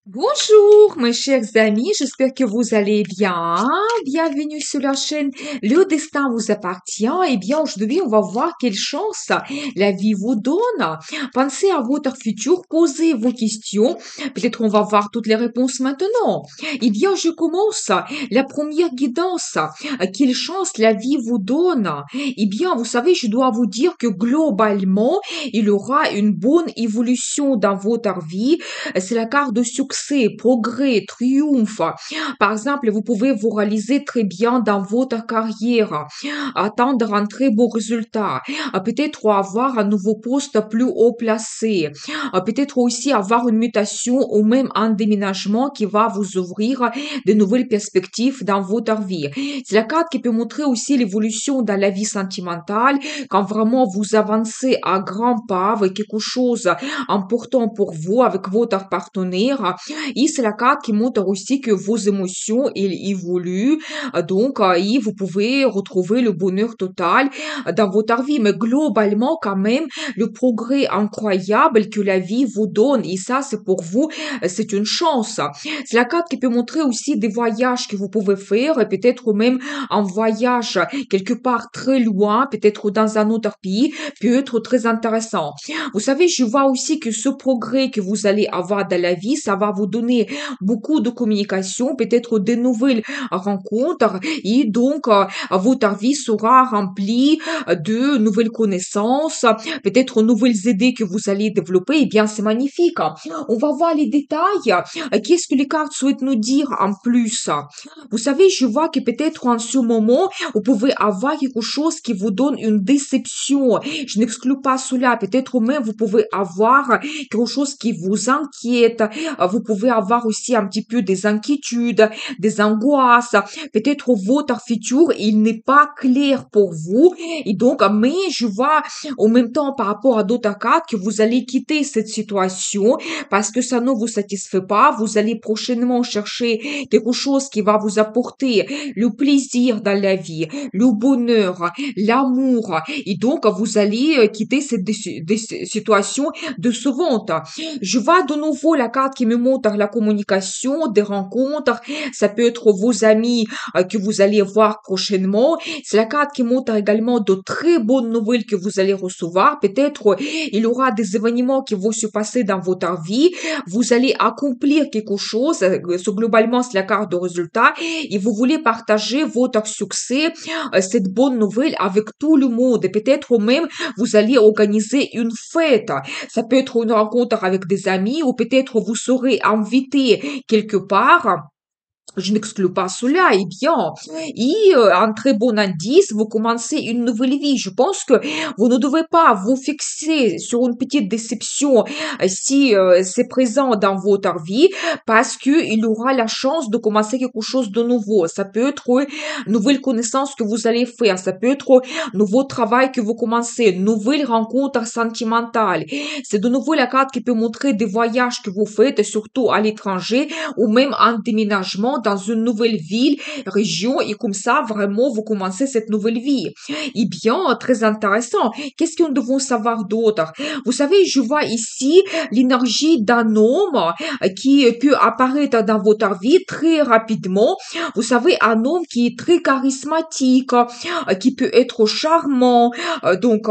Bonjour, mes chers amis, j'espère que vous allez bien. Bienvenue sur la chaîne Le Destin vous appartient. Eh bien, aujourd'hui, on va voir quelle chance la vie vous donne. Pensez à votre futur, posez vos questions. Peut-être on va voir toutes les réponses maintenant. Eh bien, je commence. La première guidance. Quelle chance la vie vous donne. Eh bien, vous savez, je dois vous dire que globalement, il y aura une bonne évolution dans votre vie. C'est la carte de succès, progrès, triomphe. Par exemple, vous pouvez vous réaliser très bien dans votre carrière, atteindre un très bon résultat, peut-être avoir un nouveau poste plus haut placé, peut-être aussi avoir une mutation ou même un déménagement qui va vous ouvrir de nouvelles perspectives dans votre vie. C'est la carte qui peut montrer aussi l'évolution dans la vie sentimentale, quand vraiment vous avancez à grands pas avec quelque chose important pour vous, avec votre partenaire. Et c'est la carte qui montre aussi que vos émotions, elles évoluent. Donc, et vous pouvez retrouver le bonheur total dans votre vie. Mais globalement, quand même, le progrès incroyable que la vie vous donne. Et ça, c'est pour vous, c'est une chance. C'est la carte qui peut montrer aussi des voyages que vous pouvez faire, et peut-être même un voyage quelque part très loin, peut-être dans un autre pays, peut être très intéressant. Vous savez, je vois aussi que ce progrès que vous allez avoir dans la vie, ça va vous donner beaucoup de communication, peut-être de nouvelles rencontres, et donc votre vie sera remplie de nouvelles connaissances, peut-être nouvelles idées que vous allez développer. Eh bien, c'est magnifique. On va voir les détails. Qu'est-ce que les cartes souhaitent nous dire en plus? Vous savez, je vois que peut-être en ce moment, vous pouvez avoir quelque chose qui vous donne une déception. Je n'exclus pas cela. Peut-être même vous pouvez avoir quelque chose qui vous inquiète. Vous pouvez avoir aussi un petit peu des inquiétudes, des angoisses. Peut-être votre futur, il n'est pas clair pour vous. Et donc, mais je vois en même temps par rapport à d'autres cartes que vous allez quitter cette situation parce que ça ne vous satisfait pas. Vous allez prochainement chercher quelque chose qui va vous apporter le plaisir dans la vie, le bonheur, l'amour. Et donc, vous allez quitter cette situation décevante. Je vois de nouveau la carte qui me montre la communication, des rencontres. Ça peut être vos amis que vous allez voir prochainement. C'est la carte qui montre également de très bonnes nouvelles que vous allez recevoir. Peut-être il y aura des événements qui vont se passer dans votre vie. Vous allez accomplir quelque chose. Globalement, c'est la carte de résultat. Et vous voulez partager votre succès, cette bonne nouvelle avec tout le monde. Et peut-être même, vous allez organiser une fête. Ça peut être une rencontre avec des amis ou peut-être vous serez invité quelque part. Je n'exclus pas cela, eh bien. Et un très bon indice, vous commencez une nouvelle vie. Je pense que vous ne devez pas vous fixer sur une petite déception si c'est présent dans votre vie, parce que il aura la chance de commencer quelque chose de nouveau. Ça peut être une nouvelle connaissance que vous allez faire, ça peut être un nouveau travail que vous commencez, une nouvelle rencontre sentimentale. C'est de nouveau la carte qui peut montrer des voyages que vous faites, surtout à l'étranger, ou même un déménagement dans une nouvelle ville, région, et comme ça, vraiment, vous commencez cette nouvelle vie. Eh bien, très intéressant. Qu'est-ce que nous devons savoir d'autre? Vous savez, je vois ici l'énergie d'un homme qui peut apparaître dans votre vie très rapidement. Vous savez, un homme qui est très charismatique, qui peut être charmant, donc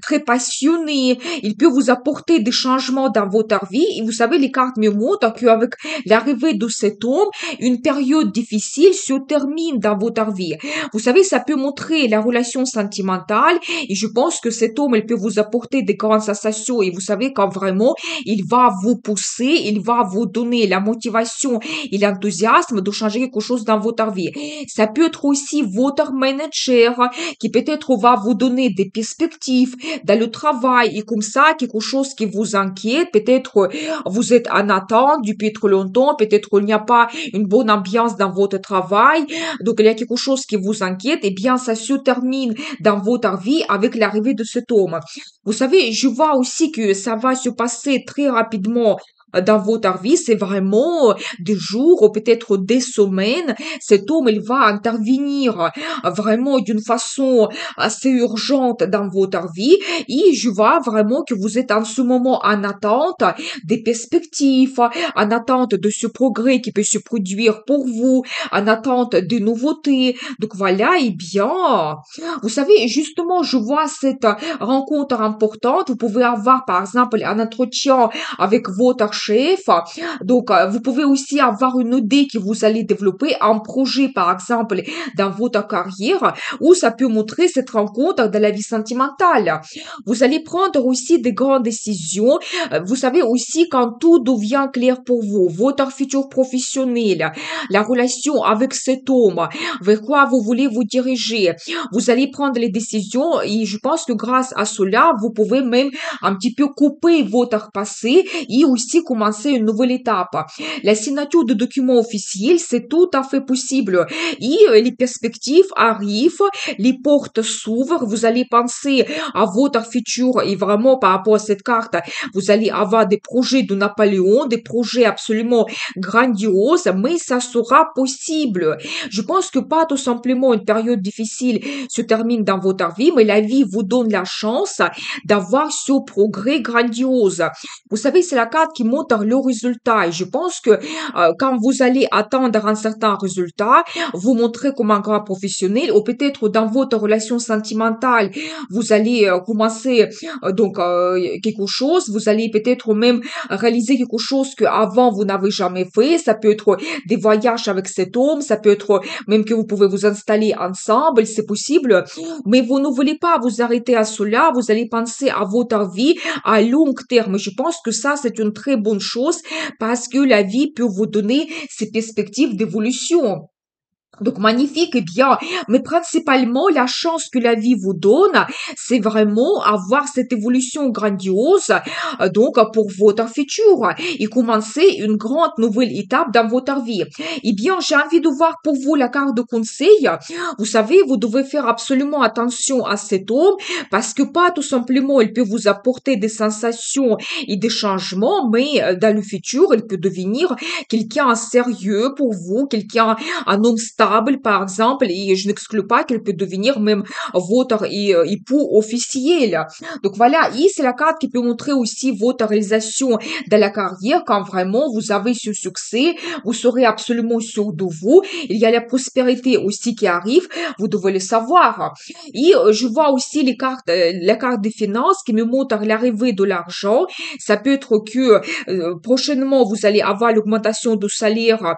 très passionné. Il peut vous apporter des changements dans votre vie. Et vous savez, les cartes me montrent qu'avec l'arrivée de cet homme, une période difficile se termine dans votre vie. Vous savez, ça peut montrer la relation sentimentale et je pense que cet homme, il peut vous apporter des grandes sensations et vous savez quand vraiment, il va vous pousser, il va vous donner la motivation et l'enthousiasme de changer quelque chose dans votre vie. Ça peut être aussi votre manager qui peut-être va vous donner des perspectives dans le travail et comme ça, quelque chose qui vous inquiète, peut-être vous êtes en attente depuis trop longtemps, peut-être il n'y a pas une bonne ambiance dans votre travail, donc il y a quelque chose qui vous inquiète, et bien ça se termine dans votre vie avec l'arrivée de cet homme. Vous savez, je vois aussi que ça va se passer très rapidement dans votre vie, c'est vraiment des jours ou peut-être des semaines. Cet homme, il va intervenir vraiment d'une façon assez urgente dans votre vie et je vois vraiment que vous êtes en ce moment en attente des perspectives, en attente de ce progrès qui peut se produire pour vous, en attente de nouveautés. Donc voilà, et bien, vous savez, justement, je vois cette rencontre importante. Vous pouvez avoir, par exemple, un entretien avec votre chef. Donc, vous pouvez aussi avoir une idée que vous allez développer, un projet, par exemple, dans votre carrière, ou ça peut montrer cette rencontre dans la vie sentimentale. Vous allez prendre aussi des grandes décisions. Vous savez aussi quand tout devient clair pour vous, votre futur professionnel, la relation avec cet homme, vers quoi vous voulez vous diriger. Vous allez prendre les décisions et je pense que grâce à cela, vous pouvez même un petit peu couper votre passé et aussi commencer une nouvelle étape. La signature de documents officiels, c'est tout à fait possible. Et les perspectives arrivent, les portes s'ouvrent, vous allez penser à votre futur et vraiment par rapport à cette carte, vous allez avoir des projets de Napoléon, des projets absolument grandioses, mais ça sera possible. Je pense que pas tout simplement une période difficile se termine dans votre vie, mais la vie vous donne la chance d'avoir ce progrès grandiose. Vous savez, c'est la carte qui montre le résultat et je pense que quand vous allez atteindre un certain résultat, vous montrez comme un grand professionnel ou peut-être dans votre relation sentimentale, vous allez commencer quelque chose, vous allez peut-être même réaliser quelque chose que avant vous n'avez jamais fait. Ça peut être des voyages avec cet homme, ça peut être même que vous pouvez vous installer ensemble, c'est possible. Mais vous ne voulez pas vous arrêter à cela, vous allez penser à votre vie à long terme. Je pense que ça, c'est une très bonne chose parce que la vie peut vous donner ces perspectives d'évolution. Donc magnifique, eh bien, mais principalement la chance que la vie vous donne, c'est vraiment avoir cette évolution grandiose, pour votre futur et commencer une grande nouvelle étape dans votre vie. Eh bien, j'ai envie de voir pour vous la carte de conseil. Vous savez, vous devez faire absolument attention à cet homme parce que pas tout simplement il peut vous apporter des sensations et des changements, mais dans le futur, il peut devenir quelqu'un sérieux pour vous, quelqu'un un homme stable, par exemple, et je n'exclus pas qu'elle peut devenir même votre époux officiel. Donc voilà, et c'est la carte qui peut montrer aussi votre réalisation dans la carrière quand vraiment vous avez ce succès, vous serez absolument sûr de vous. Il y a la prospérité aussi qui arrive, vous devez le savoir. Et je vois aussi la carte des finances qui me montre l'arrivée de l'argent. Ça peut être que prochainement vous allez avoir l'augmentation de salaire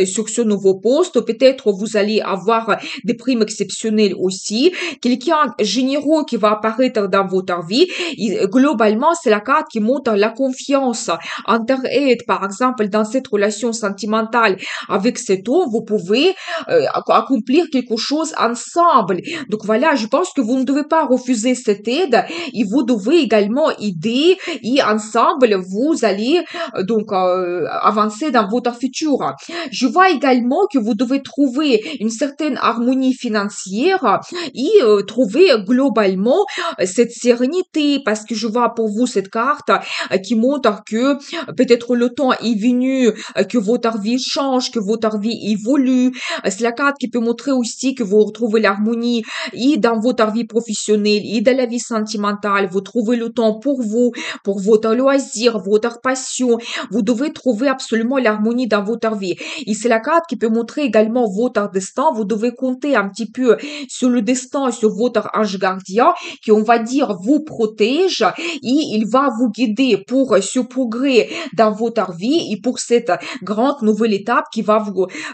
sur ce nouveau poste. Peut-être vous allez avoir des primes exceptionnelles aussi. Quelqu'un généreux qui va apparaître dans votre vie. Et, globalement, c'est la carte qui montre la confiance entre-aide. Par exemple, dans cette relation sentimentale avec cet homme, vous pouvez accomplir quelque chose ensemble. Donc voilà, je pense que vous ne devez pas refuser cette aide et vous devez également aider et ensemble, vous allez avancer dans votre futur. Je vois également que vous devez trouver une certaine harmonie financière et trouver globalement cette sérénité parce que je vois pour vous cette carte qui montre que peut-être le temps est venu, que votre vie change, que votre vie évolue. C'est la carte qui peut montrer aussi que vous retrouvez l'harmonie et dans votre vie professionnelle et dans la vie sentimentale. Vous trouvez le temps pour vous, pour votre loisir, votre passion. Vous devez trouver absolument l'harmonie dans votre vie. Et c'est la carte qui peut montrer également votre destin. Vous devez compter un petit peu sur le destin, sur votre ange gardien qui, on va dire, vous protège et il va vous guider pour ce progrès dans votre vie et pour cette grande nouvelle étape qui va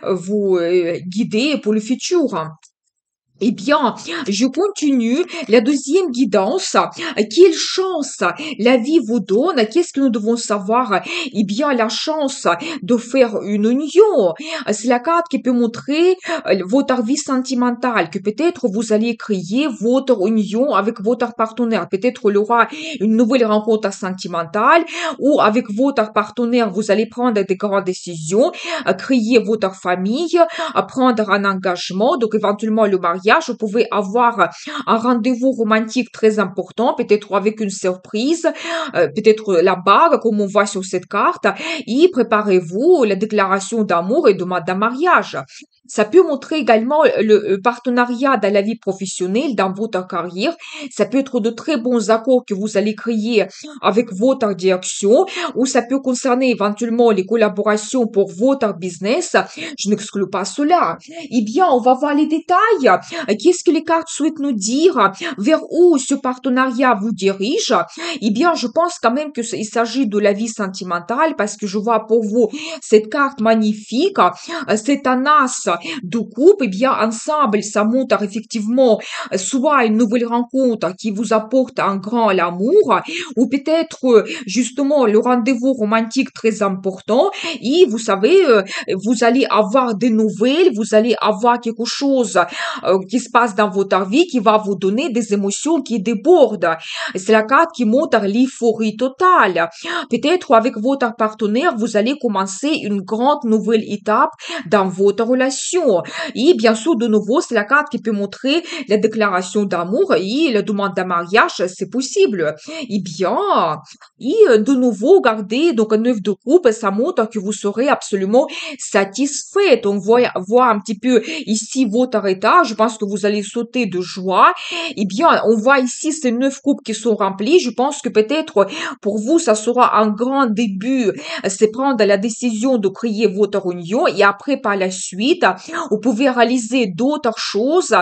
vous guider pour le futur. Eh bien, je continue. La deuxième guidance, quelle chance la vie vous donne? Qu'est-ce que nous devons savoir? Eh bien, la chance de faire une union. C'est la carte qui peut montrer votre vie sentimentale, que peut-être vous allez créer votre union avec votre partenaire. Peut-être il y aura une nouvelle rencontre sentimentale ou avec votre partenaire, vous allez prendre des grandes décisions, créer votre famille, prendre un engagement, donc éventuellement le mariage mariage, vous pouvez avoir un rendez-vous romantique très important, peut-être avec une surprise, peut-être la bague, comme on voit sur cette carte, et préparez-vous la déclaration d'amour et demande d'un mariage. Ça peut montrer également le partenariat dans la vie professionnelle, dans votre carrière. Ça peut être de très bons accords que vous allez créer avec votre direction, ou ça peut concerner éventuellement les collaborations pour votre business. Je n'exclus pas cela. Eh bien, on va voir les détails. Qu'est-ce que les cartes souhaitent nous dire? Vers où ce partenariat vous dirige? Eh bien, je pense quand même qu'il s'agit de la vie sentimentale parce que je vois pour vous cette carte magnifique. C'est un as de coupe. Eh bien, ensemble, ça montre effectivement soit une nouvelle rencontre qui vous apporte un grand amour ou peut-être justement le rendez-vous romantique très important et vous savez, vous allez avoir des nouvelles, vous allez avoir quelque chose qui se passe dans votre vie qui va vous donner des émotions qui débordent. C'est la carte qui montre l'euphorie totale. Peut-être avec votre partenaire, vous allez commencer une grande nouvelle étape dans votre relation. Et bien sûr, de nouveau, c'est la carte qui peut montrer la déclaration d'amour et la demande d'un mariage, c'est possible. Eh bien, de nouveau, regardez, donc un œuf de coupe, ça montre que vous serez absolument satisfaite. On voit un petit peu ici votre état. Je pense que vous allez sauter de joie. Eh bien, on voit ici ces 9 coupes qui sont remplies. Je pense que peut-être pour vous, ça sera un grand début. C'est prendre la décision de créer votre union et après, par la suite, vous pouvez réaliser d'autres choses,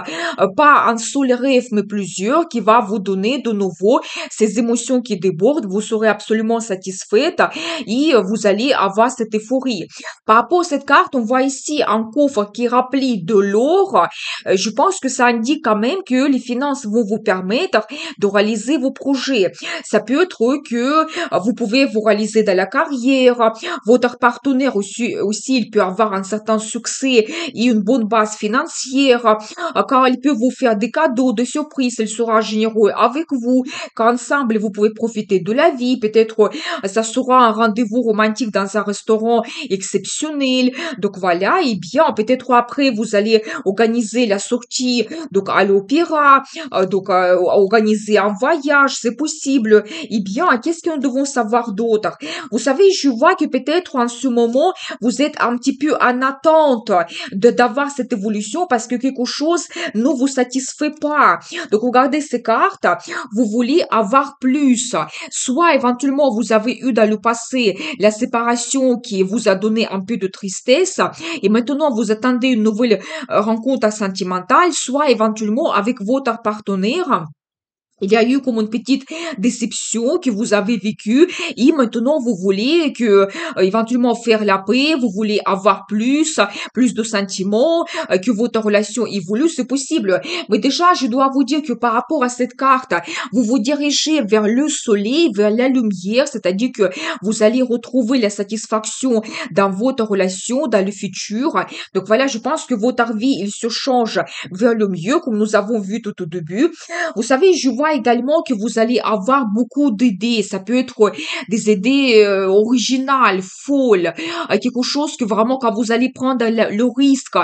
pas un seul rêve, mais plusieurs, qui va vous donner de nouveau ces émotions qui débordent. Vous serez absolument satisfaite et vous allez avoir cette euphorie. Par rapport à cette carte, on voit ici un coffre qui est rempli de l'or. Je pense que ça indique quand même que les finances vont vous permettre de réaliser vos projets. Ça peut être que vous pouvez vous réaliser dans la carrière, votre partenaire aussi il peut avoir un certain succès et une bonne base financière, car il peut vous faire des cadeaux, des surprises, il sera généreux avec vous, qu'ensemble vous pouvez profiter de la vie, peut-être ça sera un rendez-vous romantique dans un restaurant exceptionnel, donc voilà, et bien peut-être après vous allez organiser la sortie donc à l'opéra, organiser un voyage, c'est possible. Eh bien, qu'est-ce que nous devons savoir d'autre? Vous savez, je vois que peut-être en ce moment, vous êtes un petit peu en attente d'avoir cette évolution parce que quelque chose ne vous satisfait pas. Donc, regardez ces cartes, vous voulez avoir plus. Soit éventuellement, vous avez eu dans le passé la séparation qui vous a donné un peu de tristesse et maintenant vous attendez une nouvelle rencontre sentimentale, soit éventuellement avec votre partenaire. Il y a eu comme une petite déception que vous avez vécue et maintenant vous voulez que éventuellement faire la paix, vous voulez avoir plus de sentiments, que votre relation évolue, c'est possible. Mais déjà, je dois vous dire que par rapport à cette carte, vous vous dirigez vers le soleil, vers la lumière, c'est-à-dire que vous allez retrouver la satisfaction dans votre relation, dans le futur. Donc voilà, je pense que votre vie, il se change vers le mieux, comme nous avons vu tout au début. Vous savez, je vois également que vous allez avoir beaucoup d'idées. Ça peut être des idées originales, folles, quelque chose que vraiment quand vous allez prendre le risque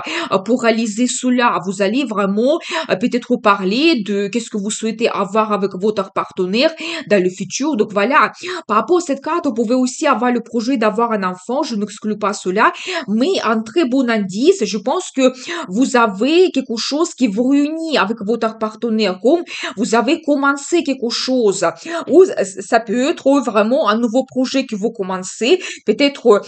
pour réaliser cela, vous allez vraiment peut-être parler de qu'est-ce que vous souhaitez avoir avec votre partenaire dans le futur. Donc voilà, par rapport à cette carte, vous pouvez aussi avoir le projet d'avoir un enfant. Je n'exclus pas cela, mais un très bon indice, je pense que vous avez quelque chose qui vous réunit avec votre partenaire, comme vous avez commencé quelque chose, ou ça peut être vraiment un nouveau projet que vous commencez, peut-être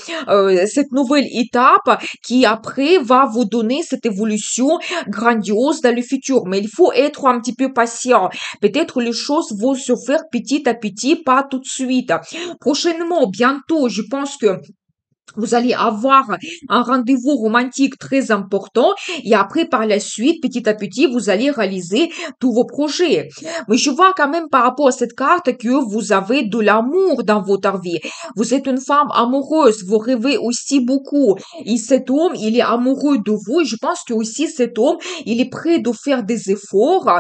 cette nouvelle étape qui après va vous donner cette évolution grandiose dans le futur. Mais il faut être un petit peu patient. Peut-être les choses vont se faire petit à petit, pas tout de suite. Prochainement, bientôt, je pense que vous allez avoir un rendez-vous romantique très important et après, par la suite, petit à petit, vous allez réaliser tous vos projets. Mais je vois quand même par rapport à cette carte que vous avez de l'amour dans votre vie. Vous êtes une femme amoureuse, vous rêvez aussi beaucoup. Et cet homme, il est amoureux de vous et je pense que aussi cet homme, il est prêt de faire des efforts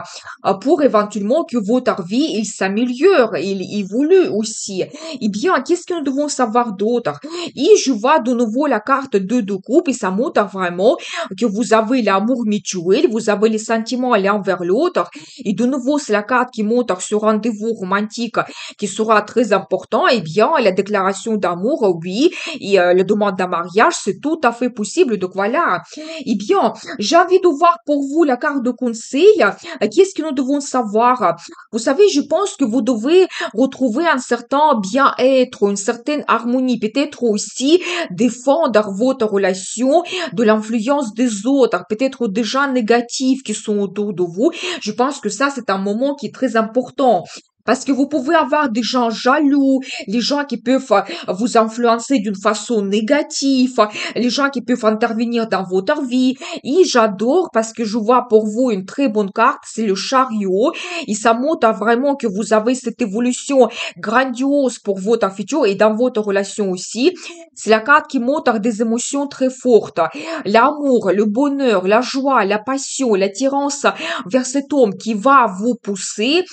pour éventuellement que votre vie, il s'améliore, il évolue aussi. Eh bien, qu'est-ce que nous devons savoir d'autre? Et je vois de nouveau la carte de coupe et ça montre vraiment que vous avez l'amour mutuel, vous avez les sentiments l'un vers l'autre. Et de nouveau, c'est la carte qui montre ce rendez-vous romantique qui sera très important. Eh bien, la déclaration d'amour, oui, et la demande d'un mariage, c'est tout à fait possible. Donc voilà. Eh bien, j'ai envie de voir pour vous la carte de conseil. Qu'est-ce que nous devons savoir? Vous savez, je pense que vous devez retrouver un certain bien-être, une certaine harmonie, peut-être aussi défendre votre relation de l'influence des autres, peut-être des gens négatifs qui sont autour de vous. Je pense que ça, c'est un moment qui est très important. Parce que vous pouvez avoir des gens jaloux, les gens qui peuvent vous influencer d'une façon négative, les gens qui peuvent intervenir dans votre vie. Et j'adore parce que je vois pour vous une très bonne carte, c'est le chariot. Et ça montre vraiment que vous avez cette évolution grandiose pour votre futur et dans votre relation aussi. C'est la carte qui montre des émotions très fortes. L'amour, le bonheur, la joie, la passion, l'attirance vers cet homme qui va vous pousser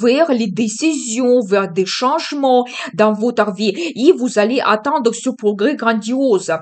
vers les décisions, vers des changements dans votre vie et vous allez atteindre ce progrès grandiose.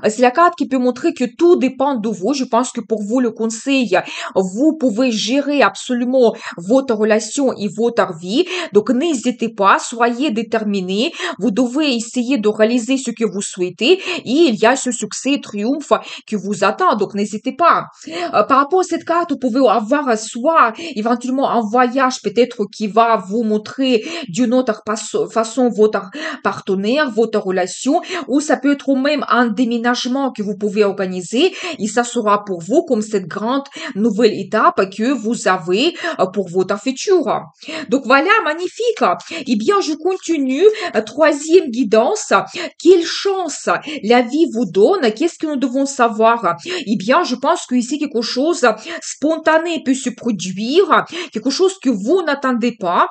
C'est la carte qui peut montrer que tout dépend de vous. Je pense que pour vous, le conseil, vous pouvez gérer absolument votre relation et votre vie. Donc, n'hésitez pas, soyez déterminés. Vous devez essayer de réaliser ce que vous souhaitez et il y a ce succès, triomphe que vous attend. Donc, n'hésitez pas. Par rapport à cette carte, vous pouvez avoir soit éventuellement un voyage peut-être qui va vous montrer d'une autre façon votre partenaire, votre relation, ou ça peut être même un déménagement que vous pouvez organiser et ça sera pour vous comme cette grande nouvelle étape que vous avez pour votre futur. Donc voilà, magnifique. Eh bien, je continue. Troisième guidance. Quelle chance la vie vous donne? Qu'est-ce que nous devons savoir? Eh bien, je pense que ici quelque chose spontané peut se produire, quelque chose que vous n'attendez pas.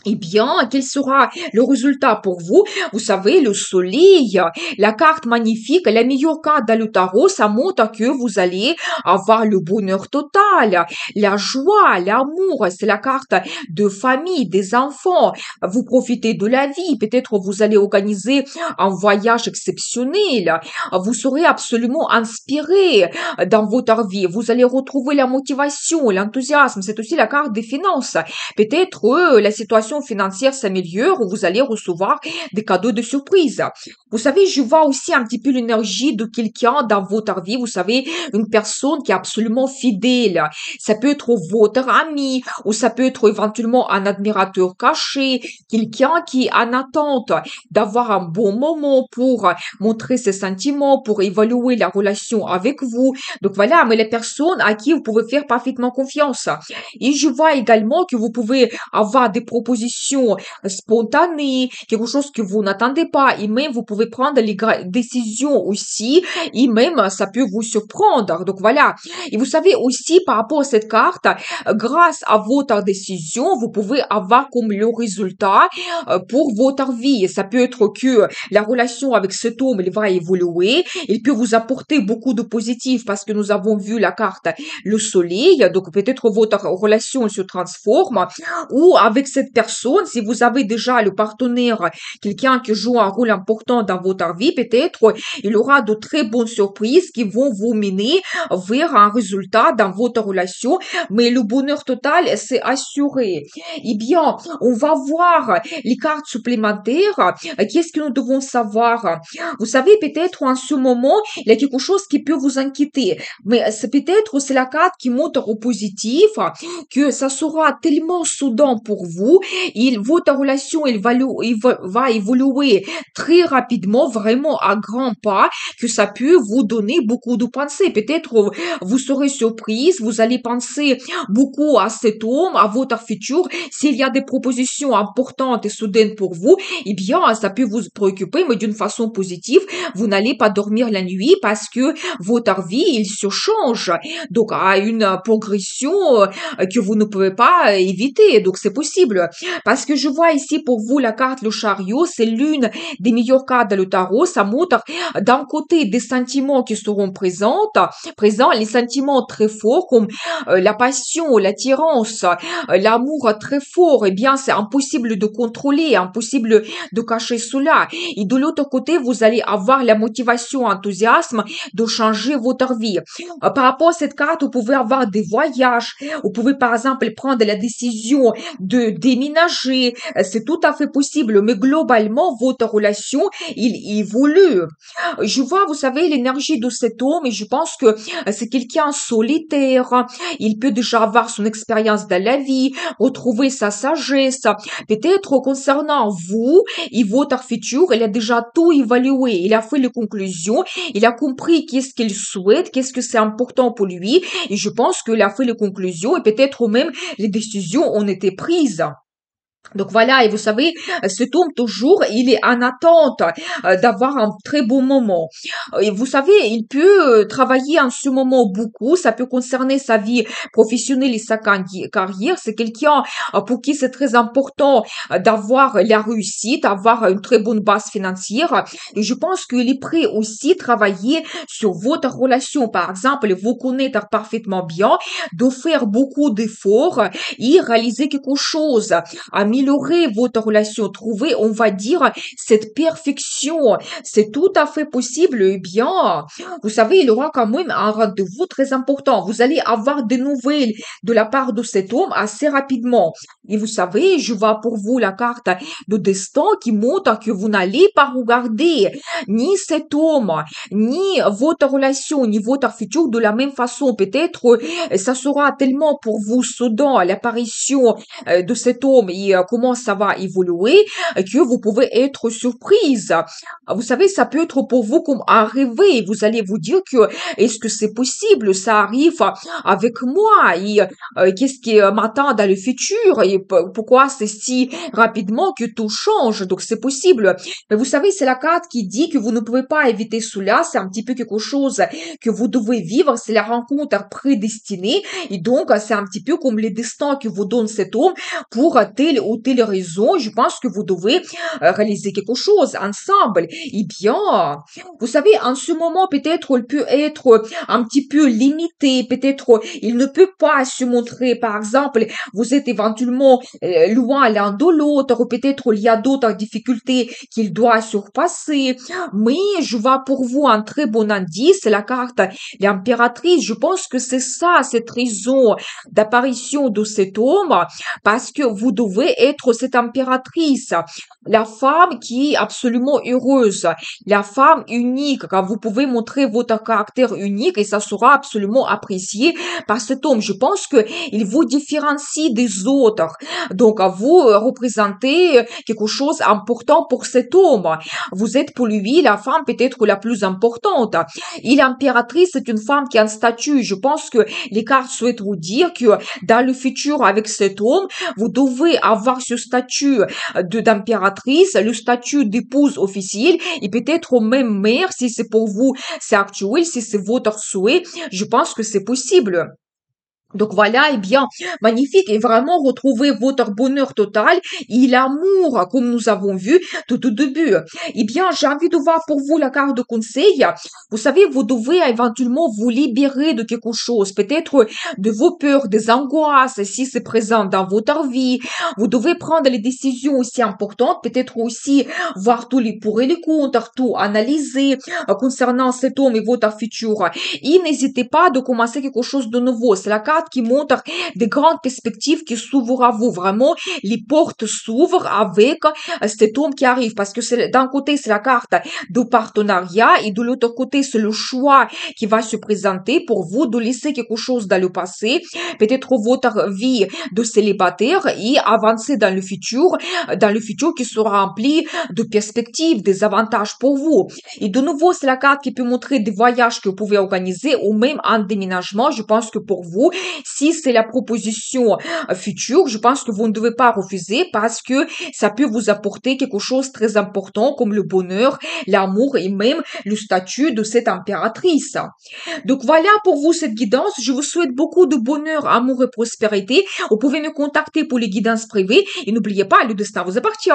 Eh bien, quel sera le résultat pour vous? Vous savez, le soleil, la carte magnifique, la meilleure carte dans le tarot, ça montre que vous allez avoir le bonheur total, la joie, l'amour. C'est la carte de famille, des enfants. Vous profitez de la vie. Peut-être vous allez organiser un voyage exceptionnel. Vous serez absolument inspiré dans votre vie. Vous allez retrouver la motivation, l'enthousiasme. C'est aussi la carte des finances. Peut-être la situation financière s'améliore ou vous allez recevoir des cadeaux de surprise. Vous savez, je vois aussi un petit peu l'énergie de quelqu'un dans votre vie. Vous savez, une personne qui est absolument fidèle. Ça peut être votre ami ou ça peut être éventuellement un admirateur caché, quelqu'un qui est en attente d'avoir un bon moment pour montrer ses sentiments, pour évaluer la relation avec vous. Donc voilà, mais les personnes à qui vous pouvez faire parfaitement confiance. Et je vois également que vous pouvez avoir des propositions spontanées, quelque chose que vous n'attendez pas, et même vous pouvez prendre les décisions aussi, et même ça peut vous surprendre. Donc voilà. Et vous savez aussi par rapport à cette carte, grâce à votre décision, vous pouvez avoir comme le résultat pour votre vie. Et ça peut être que la relation avec cet homme, elle va évoluer, il peut vous apporter beaucoup de positif parce que nous avons vu la carte le soleil, donc peut-être votre relation se transforme, ou avec cette personne, si vous avez déjà le partenaire, quelqu'un qui joue un rôle important dans votre vie, peut-être il aura de très bonnes surprises qui vont vous mener vers un résultat dans votre relation, mais le bonheur total, c'est assuré. Eh bien, on va voir les cartes supplémentaires. Qu'est-ce que nous devons savoir? Vous savez, peut-être en ce moment, il y a quelque chose qui peut vous inquiéter, mais c'est peut-être c'est la carte qui montre au positif que ça sera tellement soudain pour vous, votre relation va évoluer très rapidement, vraiment à grands pas, que ça peut vous donner beaucoup de pensées. Peut-être vous serez surprise, vous allez penser beaucoup à cet homme, à votre futur. S'il y a des propositions importantes et soudaines pour vous, eh bien, ça peut vous préoccuper, mais d'une façon positive. Vous n'allez pas dormir la nuit parce que votre vie, il se change. Donc, à une progression que vous ne pouvez pas éviter. Donc, c'est possible. Parce que je vois ici pour vous la carte le chariot, c'est l'une des meilleures cartes dans le tarot. Ça montre d'un côté des sentiments qui seront présents, les sentiments très forts comme la passion, l'attirance, l'amour très fort. Eh bien, c'est impossible de contrôler, impossible de cacher cela. Et de l'autre côté, vous allez avoir la motivation, enthousiasme de changer votre vie. Par rapport à cette carte, vous pouvez avoir des voyages, vous pouvez par exemple prendre la décision de déménager, c'est tout à fait possible, mais globalement, votre relation, il évolue. Je vois, vous savez, l'énergie de cet homme et je pense que c'est quelqu'un solitaire. Il peut déjà avoir son expérience dans la vie, retrouver sa sagesse. Peut-être concernant vous et votre futur, il a déjà tout évalué. Il a fait les conclusions, il a compris qu'est-ce qu'il souhaite, qu'est-ce que c'est important pour lui. Et je pense qu'il a fait les conclusions et peut-être même les décisions ont été prises. Donc voilà, et vous savez, cet homme toujours, il est en attente d'avoir un très bon moment. Et vous savez, il peut travailler en ce moment beaucoup, ça peut concerner sa vie professionnelle et sa carrière. C'est quelqu'un pour qui c'est très important d'avoir la réussite, avoir une très bonne base financière. Et je pense qu'il est prêt aussi à travailler sur votre relation. Par exemple, vous connaître parfaitement bien, de faire beaucoup d'efforts et réaliser quelque chose, améliorer votre relation, trouver, on va dire, cette perfection. C'est tout à fait possible. Eh bien, vous savez, il aura quand même un rendez-vous très important. Vous allez avoir des nouvelles de la part de cet homme assez rapidement. Et vous savez, je vois pour vous la carte de destin qui montre que vous n'allez pas regarder ni cet homme, ni votre relation, ni votre futur de la même façon. Peut-être, ça sera tellement pour vous soudain l'apparition de cet homme et comment ça va évoluer que vous pouvez être surprise. Vous savez, ça peut être pour vous comme un réveil. Vous allez vous dire que est-ce que c'est possible? Ça arrive avec moi et qu'est-ce qui m'attend dans le futur et pourquoi c'est si rapidement que tout change. Donc c'est possible. Mais vous savez, c'est la carte qui dit que vous ne pouvez pas éviter cela. C'est un petit peu quelque chose que vous devez vivre. C'est la rencontre prédestinée. Et donc, c'est un petit peu comme les destins que vous donne cet homme pour telle ou telle raison. Je pense que vous devez réaliser quelque chose ensemble. Eh bien, vous savez, en ce moment, peut-être, il peut être un petit peu limité. Peut-être, il ne peut pas se montrer. Par exemple, vous êtes éventuellement loin l'un de l'autre. Peut-être, il y a d'autres difficultés qu'il doit surpasser. Mais je vois pour vous un très bon indice. C'est la carte l'impératrice. Je pense que c'est ça, cette raison d'apparition de cet homme, parce que vous devez être cette impératrice, la femme qui est absolument heureuse, la femme unique, quand vous pouvez montrer votre caractère unique et ça sera absolument apprécié par cet homme. Je pense que il vous différencie des autres. Donc, vous représentez quelque chose d'important pour cet homme. Vous êtes pour lui la femme peut-être la plus importante. Et l'impératrice, c'est une femme qui a un statut. Je pense que les cartes souhaitent vous dire que dans le futur, avec cet homme, vous devez avoir ce statut d'impératrice, le statut d'épouse officielle et peut-être même mère si c'est pour vous, c'est actuel, si c'est votre souhait. Je pense que c'est possible. Donc voilà, eh bien, magnifique, et vraiment retrouver votre bonheur total et l'amour, comme nous avons vu tout au début. Eh bien, j'ai envie de voir pour vous la carte de conseil. Vous savez, vous devez éventuellement vous libérer de quelque chose, peut-être de vos peurs, des angoisses, si c'est présent dans votre vie. Vous devez prendre les décisions aussi importantes, peut-être aussi voir tous les pour et les contre, tout analyser concernant cet homme et votre futur. Et n'hésitez pas de commencer quelque chose de nouveau. C'est la carte qui montre des grandes perspectives qui s'ouvrent à vous. Vraiment, les portes s'ouvrent avec cet homme qui arrive. Parce que d'un côté, c'est la carte de partenariat et de l'autre côté, c'est le choix qui va se présenter pour vous de laisser quelque chose dans le passé, peut-être votre vie de célibataire et avancer dans le futur qui sera rempli de perspectives, des avantages pour vous. Et de nouveau, c'est la carte qui peut montrer des voyages que vous pouvez organiser ou même un déménagement. Je pense que pour vous, si c'est la proposition future, je pense que vous ne devez pas refuser parce que ça peut vous apporter quelque chose de très important comme le bonheur, l'amour et même le statut de cette impératrice. Donc voilà pour vous cette guidance. Je vous souhaite beaucoup de bonheur, amour et prospérité. Vous pouvez me contacter pour les guidances privées et n'oubliez pas, le destin vous appartient.